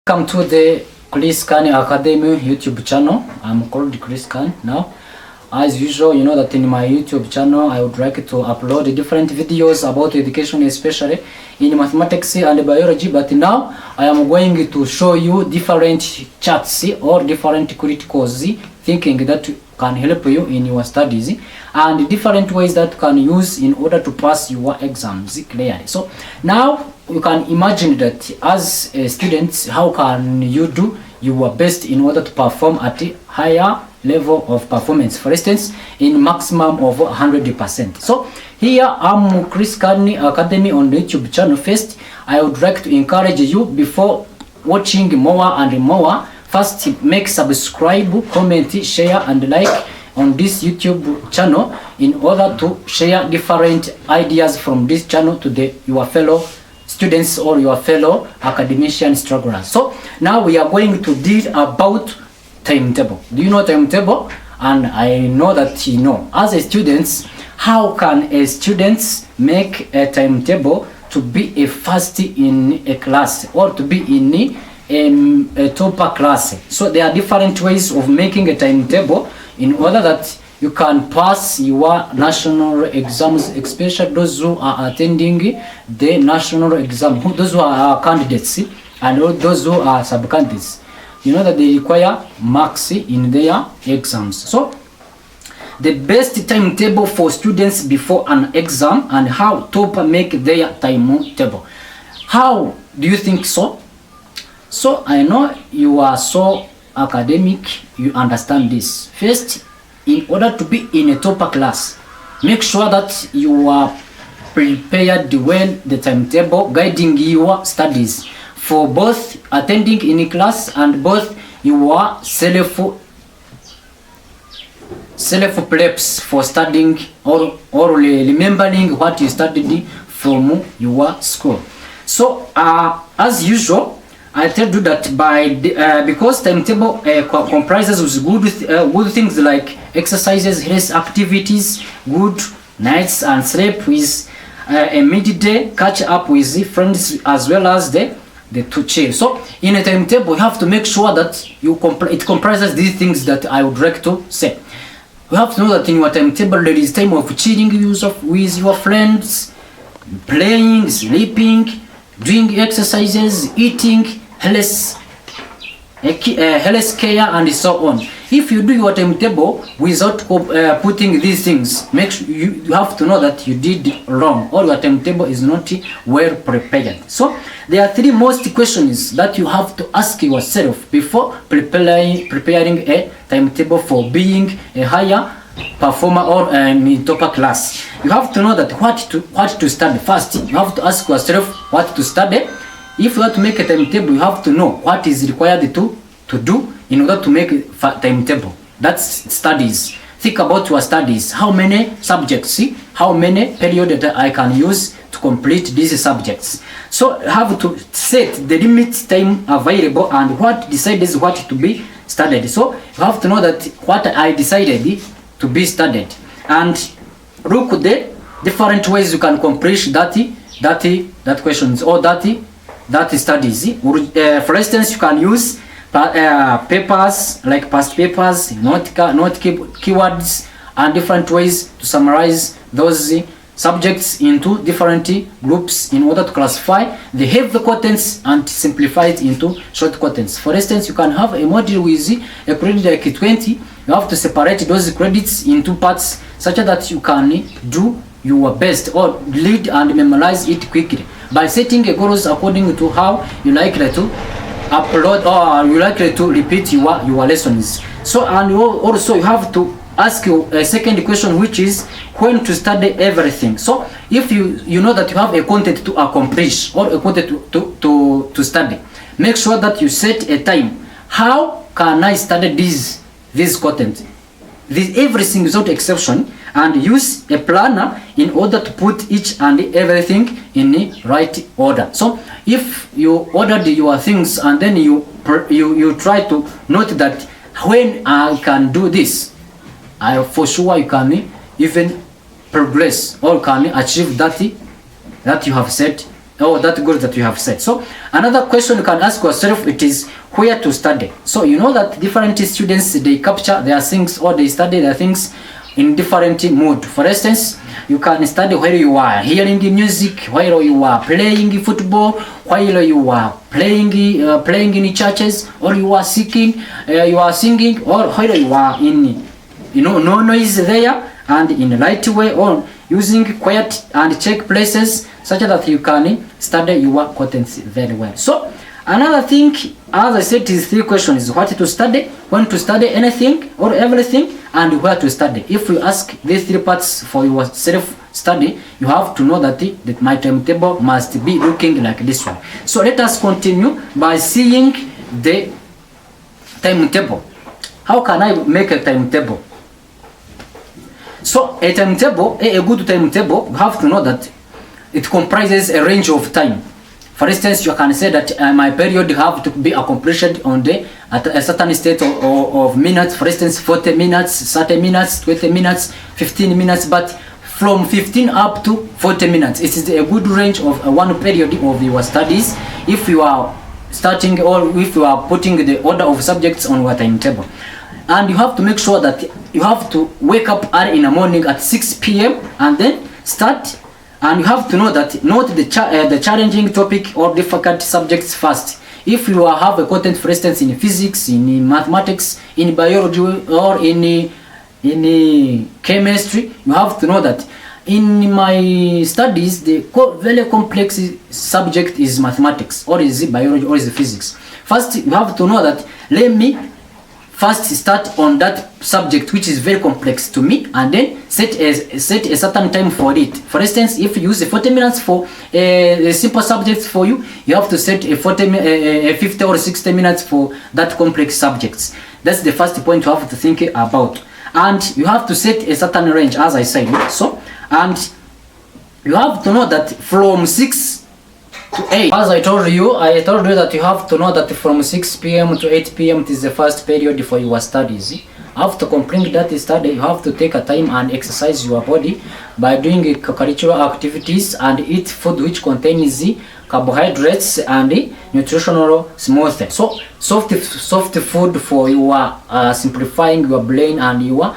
Welcome to the Chris Khan Academy YouTube channel. I'm called Chris Khan now. As usual, you know that in my YouTube channel I would like to upload different videos about education, especially in mathematics and biology. But now I am going to show you different charts or different critical thinking that can help you in your studies and different ways that you can use in order to pass your exams clearly. So now you can imagine that as students, how can you do your best in order to perform at a higher level of performance, for instance in maximum of 100%. So here I'm Chris Khan Academy on the YouTube channel. First, I would like to encourage you, before watching more and more, first make subscribe, comment, share and like on this YouTube channel in order to share different ideas from this channel to your fellow students or your fellow academician strugglers. So now we are going to deal about timetable. Do you know timetable? And I know that you know, as a students, how can a students make a timetable to be a first in a class or to be in a topper class? So there are different ways of making a timetable in order that you can pass your national exams, especially those who are attending the national exam, those who are candidates and those who are sub-candidates. You know that they require marks in their exams. So the best timetable for students before an exam and how to make their timetable. How do you think so? So I know you are so academic, you understand this. First, in order to be in a topper class, make sure that you are prepared well the timetable guiding your studies for both attending in a class and both your self preps for studying or remembering what you studied from your school. So as usual, I tell you that because timetable comprises good things like exercises, health activities, good nights and sleep with a midday catch up with friends as well as the to chill. So in a timetable you have to make sure that it comprises these things that I would like to say. You have to know that in your timetable there is time of chilling with your friends, playing, sleeping, doing exercises, eating, health care and so on. If you do your timetable without putting these things, make sure you have to know that you did wrong or your timetable is not well prepared. So there are three most questions that you have to ask yourself before preparing a timetable for being a higher performer or in topper class. You have to know that what to study. First, you have to ask yourself what to study. If you want to make a timetable, you have to know what is required to do in order to make a timetable. That's studies. Think about your studies. How many subjects, how many periods that I can use to complete these subjects. So you have to set the limit time available and what decides what to be studied. So you have to know that what I decided to be studied and look at the different ways you can accomplish that questions or that studies. For instance, you can use papers like past papers, note keywords and different ways to summarize those subjects into different groups in order to classify the heavy contents and simplify it into short contents. For instance, you can have a module with a credit like 20. You have to separate those credits into parts such that you can do your best or read and memorize it quickly by setting goals according to how you likely to upload or you likely to repeat your lessons. So and also you have to ask a second question, which is when to study everything. So if you know that you have a content to accomplish or a content to study, make sure that you set a time. How can I study this content? Everything without exception, and use a planner in order to put each and everything in the right order. So if you ordered your things and then you try to note that when I can do this, for sure you can even progress or can achieve that you have set Oh, that goal that you have set. So another question you can ask yourself, it is where to study. So you know that different students, they capture their things, or they study their things in different mood. For instance, you can study while you are hearing music, while you are playing football, while you are playing in churches, or you are you are singing, or while you are in, no noise there, and in right way, or using quiet and check places, such that you can study your contents very well. So another thing, as I said, is 3 questions: what to study, when to study anything or everything, and where to study. If you ask these 3 parts for your self study, you have to know that my timetable must be looking like this one. So let us continue by seeing the timetable. How can I make a timetable? So a timetable, a good timetable, you have to know that it comprises a range of time. For instance, you can say that my period have to be accomplished on at a certain state of minutes. For instance, 40 minutes, 30 minutes, 20 minutes, 15 minutes, but from 15 up to 40 minutes. It is a good range of one period of your studies, if you are starting, or if you are putting the order of subjects on your timetable. And you have to make sure that you have to wake up early in the morning at 6 p.m. and then start. And you have to know that note the challenging topic or difficult subjects first. If you have a content, for instance, in physics, in mathematics, in biology, or in chemistry, you have to know that in my studies, the very complex subject is mathematics, or is it biology, or is it physics. First, you have to know that let me first start on that subject which is very complex to me, and then set a certain time for it. For instance, if you use 40 minutes for a simple subject for you, you have to set a 50 or 60 minutes for that complex subjects. That's the first point you have to think about. And you have to set a certain range, as I said. So, and you have to know that from 6 to 8, as I told you that you have to know that from 6 p.m. to 8 p.m. it is the first period for your studies. After completing that study, you have to take a time and exercise your body by doing curricular activities and eat food which contains carbohydrates and nutritional smooth. So soft food for your simplifying your brain, and your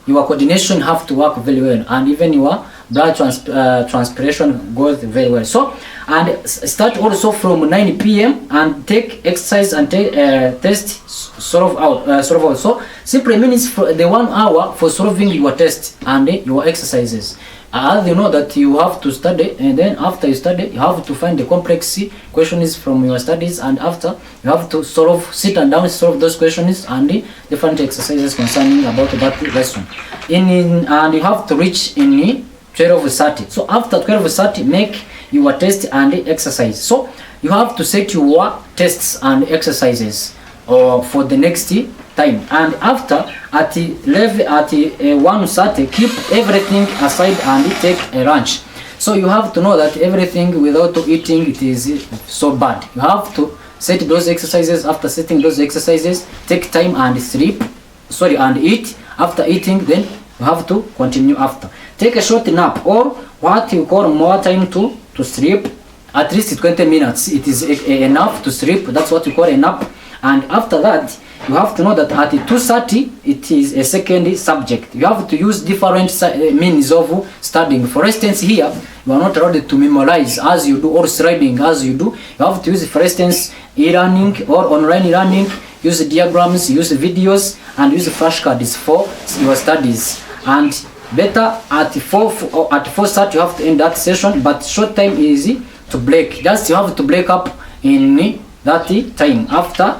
coordination have to work very well, and even your blood transpiration goes very well. So, and start also from 9 p.m. and take exercise and test solve out. So simply means for the 1 hour for solving your test and your exercises. As you know that you have to study, and then after you study, you have to find the complex questions from your studies, and after you have to sit down, solve those questions and the different exercises concerning about that lesson. And you have to reach in 12:30. So after 12:30, make your test and exercise. So you have to set your tests and exercises for the next time. And after at 1:30, keep everything aside and take a lunch. So you have to know that everything without eating, it is so bad. You have to set those exercises. After setting those exercises, take time and and eat. After eating, then you have to continue after. Take a short nap, or what you call more time to sleep, at least 20 minutes. It is enough to sleep. That's what you call a nap. And after that, you have to know that at 2:30, it is a second subject. You have to use different means of studying. For instance, here, you are not allowed to memorize as you do, or sliding as you do. You have to use, for instance, e-learning or online learning, use diagrams, use videos, and use flashcards for your studies. And better at 4:30 you have to end that session, but short time is to break. Just you have to break up in that time after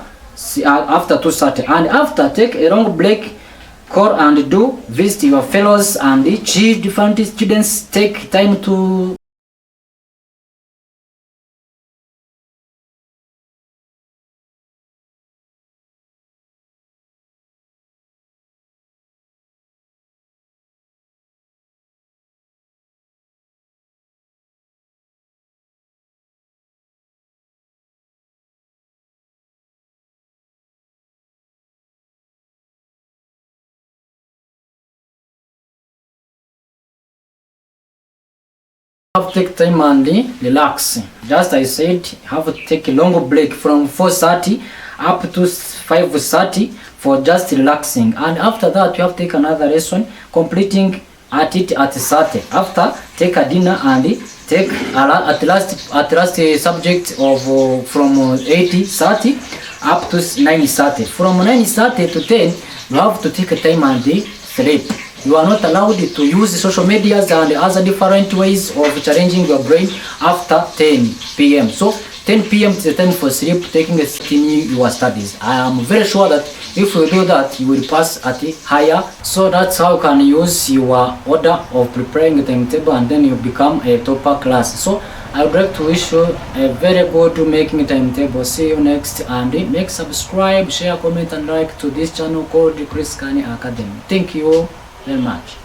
2:30, and after take a long break, call and visit your fellows and chill different students. Take time to have to take time and relax. Just I said, have to take a long break from 4:30 up to 5:30 for just relaxing, and after that you have to take another lesson, completing at it at 30. After, take a dinner and take at last subject of from 8:30 up to 9:30. From 9:30 to 10, you have to take a time and sleep. You are not allowed to use social medias and other different ways of challenging your brain after 10 p.m. So 10 p.m. is the time for sleep, taking a continue your studies. I am very sure that if you do that, you will pass at a higher. So that's how you can use your order of preparing a timetable, and then you become a topper class. So I would like to wish you a very good making a timetable. See you next, and make subscribe, share, comment, and like to this channel called Chris Kani Academy. Thank you very much.